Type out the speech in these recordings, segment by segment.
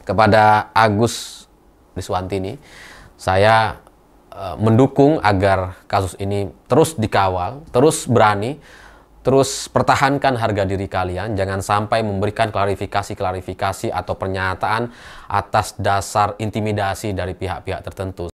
kepada Agus Riswantini, saya mendukung agar kasus ini terus dikawal, terus berani, terus pertahankan harga diri kalian. Jangan sampai memberikan klarifikasi atau pernyataan atas dasar intimidasi dari pihak-pihak tertentu.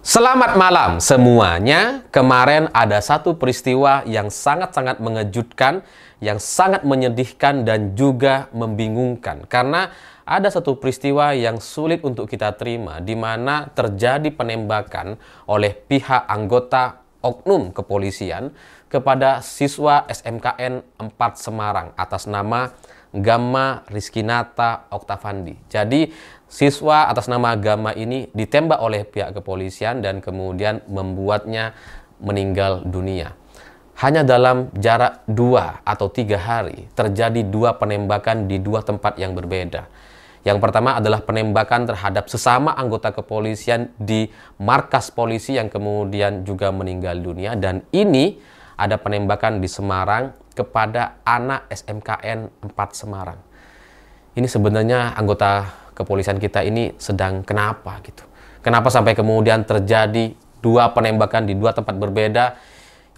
Selamat malam semuanya. Kemarin ada satu peristiwa yang sangat-sangat mengejutkan, yang sangat menyedihkan dan juga membingungkan. Karena ada satu peristiwa yang sulit untuk kita terima, di mana terjadi penembakan oleh pihak anggota oknum kepolisian kepada siswa SMKN 4 Semarang atas nama Gamma Rizkinata Oktavandi. Jadi siswa atas nama Gamma ini ditembak oleh pihak kepolisian dan kemudian membuatnya meninggal dunia. Hanya dalam jarak 2 atau 3 hari terjadi 2 penembakan di 2 tempat yang berbeda. Yang pertama adalah penembakan terhadap sesama anggota kepolisian di markas polisi yang kemudian juga meninggal dunia. Dan ini ada penembakan di Semarang kepada anak SMKN 4 Semarang. Ini sebenarnya anggota kepolisian kita ini sedang kenapa gitu? Kenapa sampai kemudian terjadi 2 penembakan di 2 tempat berbeda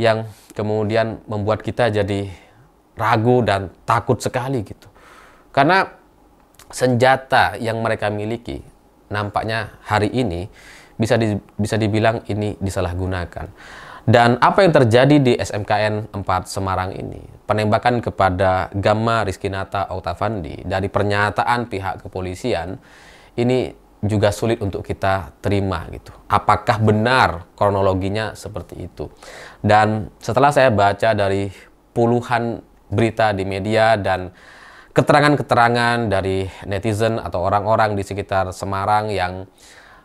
yang kemudian membuat kita jadi ragu dan takut sekali gitu? Karena senjata yang mereka miliki nampaknya hari ini bisa dibilang ini disalahgunakan. Dan apa yang terjadi di SMKN 4 Semarang ini, penembakan kepada Gamma Rizkinata Oktavandi, dari pernyataan pihak kepolisian, ini juga sulit untuk kita terima gitu. Apakah benar kronologinya seperti itu? Dan setelah saya baca dari puluhan berita di media dan keterangan-keterangan dari netizen atau orang-orang di sekitar Semarang yang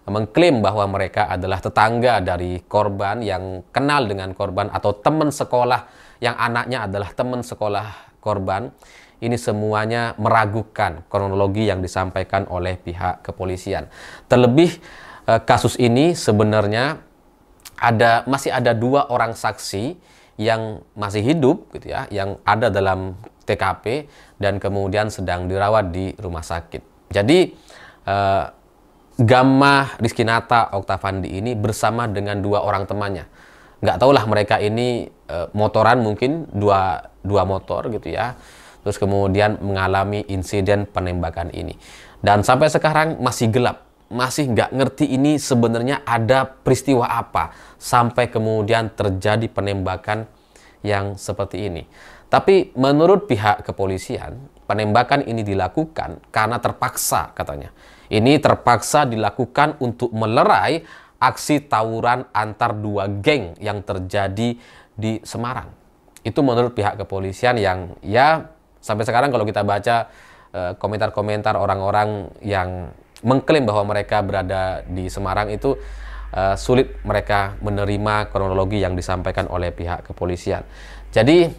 mengklaim bahwa mereka adalah tetangga dari korban, yang kenal dengan korban, atau teman sekolah yang anaknya adalah teman sekolah korban. Ini semuanya meragukan kronologi yang disampaikan oleh pihak kepolisian. Terlebih kasus ini sebenarnya masih ada 2 orang saksi yang masih hidup gitu ya, yang ada dalam TKP dan kemudian sedang dirawat di rumah sakit. Jadi Gamma Rizkinata Oktavandi ini bersama dengan 2 orang temannya. Nggak tahulah mereka ini motoran, mungkin dua motor gitu ya. Terus kemudian mengalami insiden penembakan ini. Dan sampai sekarang masih gelap. Masih nggak ngerti ini sebenarnya ada peristiwa apa sampai kemudian terjadi penembakan yang seperti ini. Tapi menurut pihak kepolisian, penembakan ini dilakukan karena terpaksa katanya. Ini terpaksa dilakukan untuk melerai aksi tawuran antar 2 geng yang terjadi di Semarang. Itu menurut pihak kepolisian yang ya sampai sekarang kalau kita baca komentar-komentar orang-orang yang mengklaim bahwa mereka berada di Semarang itu sulit mereka menerima kronologi yang disampaikan oleh pihak kepolisian. Jadi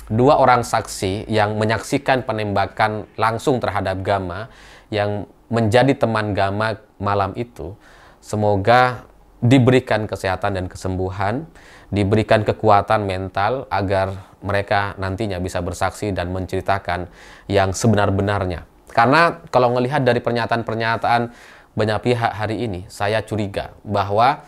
2 orang saksi yang menyaksikan penembakan langsung terhadap Gamma yang menjadi teman Gamma malam itu, semoga diberikan kesehatan dan kesembuhan, diberikan kekuatan mental agar mereka nantinya bisa bersaksi dan menceritakan yang sebenar-benarnya. Karena kalau melihat dari pernyataan-pernyataan banyak pihak hari ini, saya curiga bahwa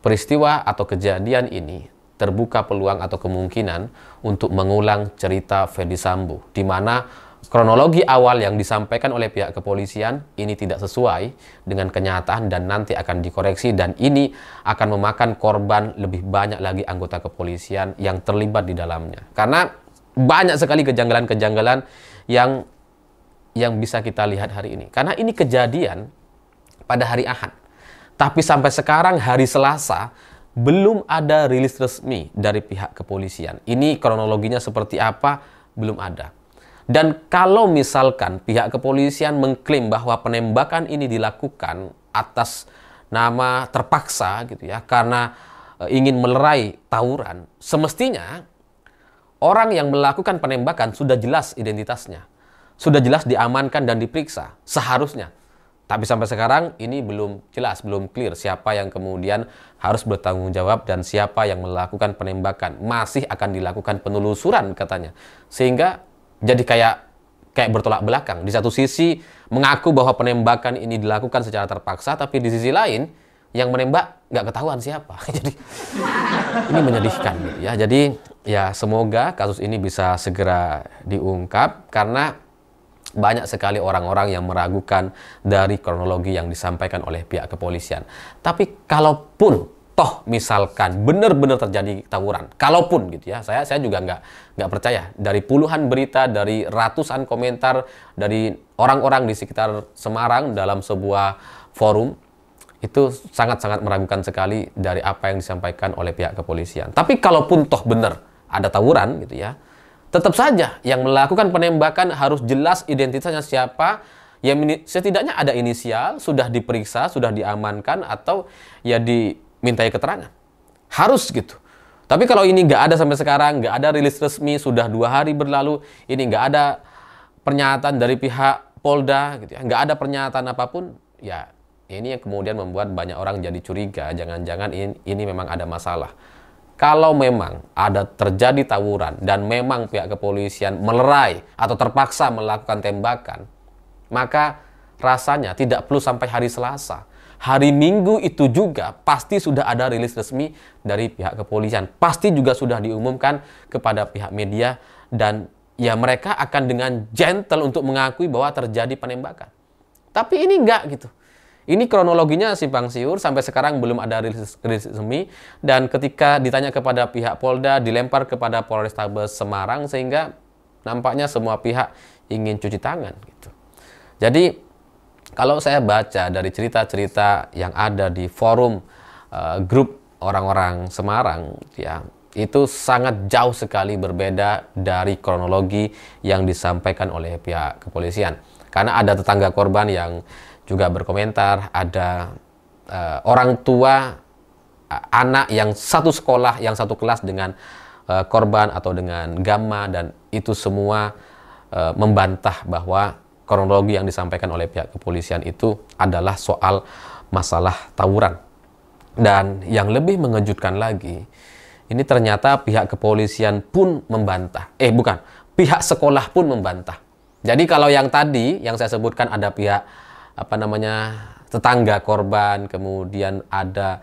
peristiwa atau kejadian ini terbuka peluang atau kemungkinan untuk mengulang cerita Ferdy Sambo, di mana kronologi awal yang disampaikan oleh pihak kepolisian ini tidak sesuai dengan kenyataan dan nanti akan dikoreksi, dan ini akan memakan korban lebih banyak lagi anggota kepolisian yang terlibat di dalamnya. Karena banyak sekali kejanggalan-kejanggalan yang bisa kita lihat hari ini. Karena ini kejadian pada hari Ahad. Tapi sampai sekarang hari Selasa belum ada rilis resmi dari pihak kepolisian. Ini kronologinya seperti apa? Belum ada. Dan kalau misalkan pihak kepolisian mengklaim bahwa penembakan ini dilakukan atas nama terpaksa gitu ya, karena ingin melerai tawuran, semestinya orang yang melakukan penembakan sudah jelas identitasnya, sudah jelas diamankan dan diperiksa seharusnya. Tapi sampai sekarang ini belum jelas, belum clear siapa yang kemudian harus bertanggung jawab dan siapa yang melakukan penembakan. Masih akan dilakukan penelusuran katanya. Sehingga jadi kayak bertolak belakang. Di satu sisi mengaku bahwa penembakan ini dilakukan secara terpaksa, tapi di sisi lain yang menembak nggak ketahuan siapa. Jadi ini menyedihkan gitu ya. Jadi ya semoga kasus ini bisa segera diungkap karena banyak sekali orang-orang yang meragukan dari kronologi yang disampaikan oleh pihak kepolisian. Tapi kalaupun toh misalkan benar-benar terjadi tawuran, kalaupun gitu ya, saya juga nggak percaya. Dari puluhan berita, dari ratusan komentar dari orang-orang di sekitar Semarang dalam sebuah forum, itu sangat-sangat meragukan sekali dari apa yang disampaikan oleh pihak kepolisian. Tapi kalaupun toh benar ada tawuran gitu ya, tetap saja yang melakukan penembakan harus jelas identitasnya siapa, ya setidaknya ada inisial, sudah diperiksa, sudah diamankan, atau ya dimintai keterangan. Harus gitu. Tapi kalau ini nggak ada sampai sekarang, nggak ada rilis resmi, sudah 2 hari berlalu, ini nggak ada pernyataan dari pihak Polda, gitu ya, nggak ada pernyataan apapun, ya ini yang kemudian membuat banyak orang jadi curiga, jangan-jangan ini memang ada masalah. Kalau memang ada terjadi tawuran dan memang pihak kepolisian melerai atau terpaksa melakukan tembakan, maka rasanya tidak perlu sampai hari Selasa. Hari Minggu itu juga pasti sudah ada rilis resmi dari pihak kepolisian. Pasti juga sudah diumumkan kepada pihak media dan ya mereka akan dengan gentle untuk mengakui bahwa terjadi penembakan. Tapi ini enggak gitu. Ini kronologinya simpang siur, sampai sekarang belum ada rilis resmi, dan ketika ditanya kepada pihak Polda, dilempar kepada Polrestabes Semarang, sehingga nampaknya semua pihak ingin cuci tangan gitu. Jadi kalau saya baca dari cerita-cerita yang ada di forum grup orang-orang Semarang ya, itu sangat jauh sekali berbeda dari kronologi yang disampaikan oleh pihak kepolisian. Karena ada tetangga korban yang juga berkomentar, ada orang tua anak yang satu sekolah, yang satu kelas dengan korban atau dengan Gamma, dan itu semua membantah bahwa kronologi yang disampaikan oleh pihak kepolisian itu adalah soal masalah tawuran. Dan yang lebih mengejutkan lagi, ini ternyata pihak kepolisian pun membantah. Pihak sekolah pun membantah. Jadi kalau yang tadi yang saya sebutkan ada pihak tetangga korban, kemudian ada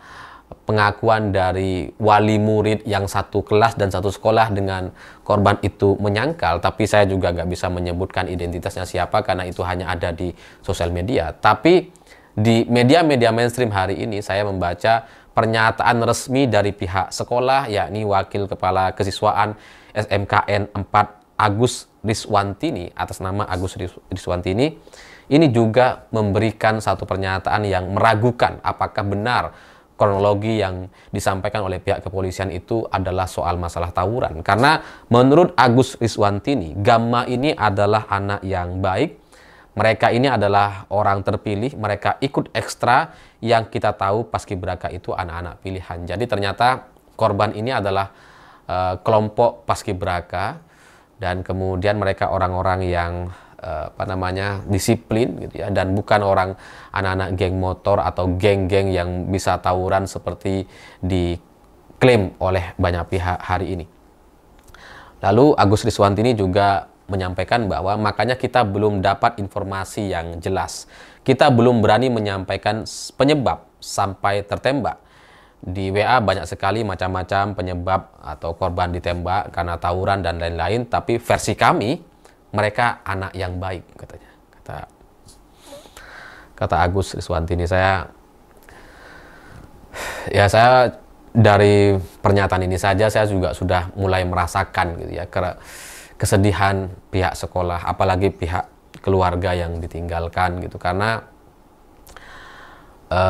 pengakuan dari wali murid yang satu kelas dan satu sekolah dengan korban itu menyangkal, tapi saya juga nggak bisa menyebutkan identitasnya siapa karena itu hanya ada di sosial media. Tapi di media-media mainstream hari ini saya membaca pernyataan resmi dari pihak sekolah, yakni Wakil Kepala Kesiswaan SMKN 4 Agus Riswantini, atas nama Agus Riswantini, ini juga memberikan satu pernyataan yang meragukan apakah benar kronologi yang disampaikan oleh pihak kepolisian itu adalah soal masalah tawuran. Karena menurut Agus Riswantini, Gamma ini adalah anak yang baik, mereka ini adalah orang terpilih, mereka ikut ekstra, yang kita tahu paskibraka itu anak-anak pilihan. Jadi ternyata korban ini adalah kelompok paskibraka, dan kemudian mereka orang-orang yang disiplin gitu ya, dan bukan orang anak-anak geng motor atau geng-geng yang bisa tawuran seperti diklaim oleh banyak pihak hari ini. Lalu Agus Riswantini juga menyampaikan bahwa makanya kita belum dapat informasi yang jelas. Kita belum berani menyampaikan penyebab sampai tertembak. Di WA banyak sekali macam-macam penyebab atau korban ditembak karena tawuran dan lain-lain, tapi versi kami, mereka anak yang baik, katanya. Kata Agus Riswantini. Saya dari pernyataan ini saja saya juga sudah mulai merasakan gitu ya, kesedihan pihak sekolah, apalagi pihak keluarga yang ditinggalkan gitu, karena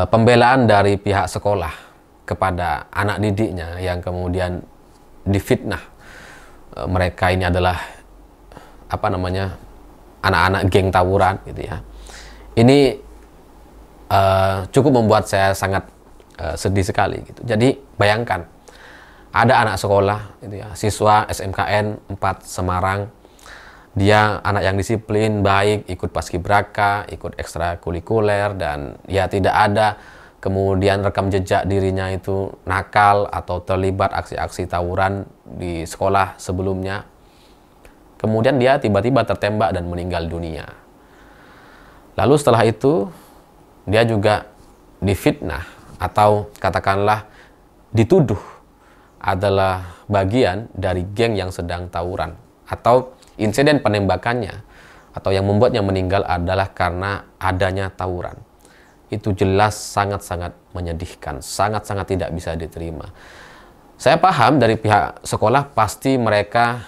pembelaan dari pihak sekolah kepada anak didiknya yang kemudian difitnah mereka ini adalah anak-anak geng tawuran gitu ya. Ini cukup membuat saya sangat sedih sekali gitu. Jadi bayangkan ada anak sekolah gitu ya, siswa SMKN 4 Semarang Dia anak yang disiplin, baik, ikut paskibraka, ikut ekstrakurikuler, dan ya tidak ada kemudian rekam jejak dirinya itu nakal atau terlibat aksi-aksi tawuran di sekolah sebelumnya. Kemudian dia tiba-tiba tertembak dan meninggal dunia. Lalu setelah itu dia juga difitnah atau katakanlah dituduh adalah bagian dari geng yang sedang tawuran, atau insiden penembakannya atau yang membuatnya meninggal adalah karena adanya tawuran. Itu jelas sangat-sangat menyedihkan, sangat-sangat tidak bisa diterima. Saya paham dari pihak sekolah pasti mereka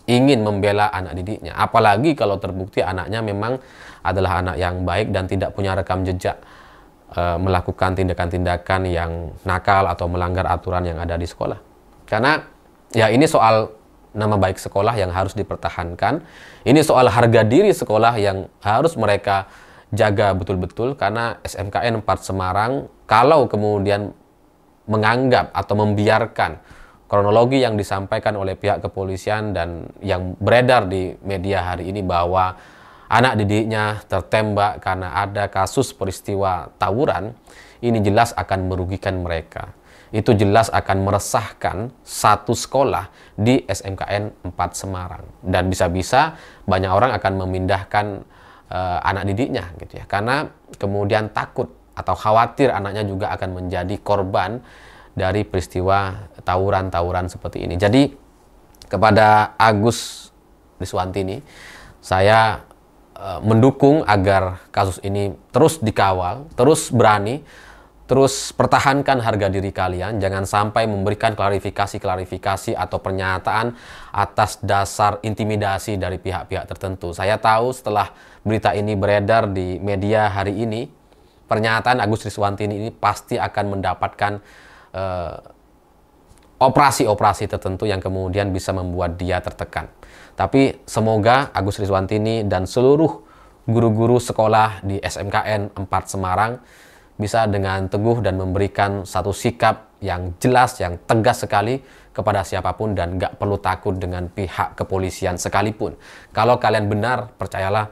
ingin membela anak didiknya, apalagi kalau terbukti anaknya memang adalah anak yang baik dan tidak punya rekam jejak melakukan tindakan-tindakan yang nakal atau melanggar aturan yang ada di sekolah. Karena ya ini soal nama baik sekolah yang harus dipertahankan. Ini soal harga diri sekolah yang harus mereka jaga betul-betul, karena SMKN 4 Semarang kalau kemudian menganggap atau membiarkan kronologi yang disampaikan oleh pihak kepolisian dan yang beredar di media hari ini bahwa anak didiknya tertembak karena ada kasus peristiwa tawuran, ini jelas akan merugikan mereka. Itu jelas akan meresahkan satu sekolah di SMKN 4 Semarang. Dan bisa-bisa banyak orang akan memindahkan anak didiknya gitu ya. Karena kemudian takut atau khawatir anaknya juga akan menjadi korban dari peristiwa tawuran-tawuran seperti ini. Jadi kepada Agus Riswantini, saya mendukung agar kasus ini terus dikawal, terus berani, terus pertahankan harga diri kalian. Jangan sampai memberikan klarifikasi atau pernyataan atas dasar intimidasi dari pihak-pihak tertentu. Saya tahu setelah berita ini beredar di media hari ini, pernyataan Agus Riswantini ini pasti akan mendapatkan operasi-operasi tertentu yang kemudian bisa membuat dia tertekan. Tapi semoga Agus Riswantini dan seluruh guru-guru sekolah di SMKN 4 Semarang bisa dengan teguh dan memberikan satu sikap yang jelas, yang tegas sekali kepada siapapun, dan nggak perlu takut dengan pihak kepolisian sekalipun. Kalau kalian benar, percayalah,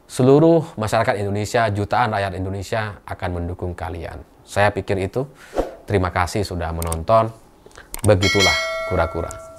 seluruh masyarakat Indonesia, jutaan rakyat Indonesia akan mendukung kalian. Saya pikir itu. Terima kasih sudah menonton. Begitulah kura-kura.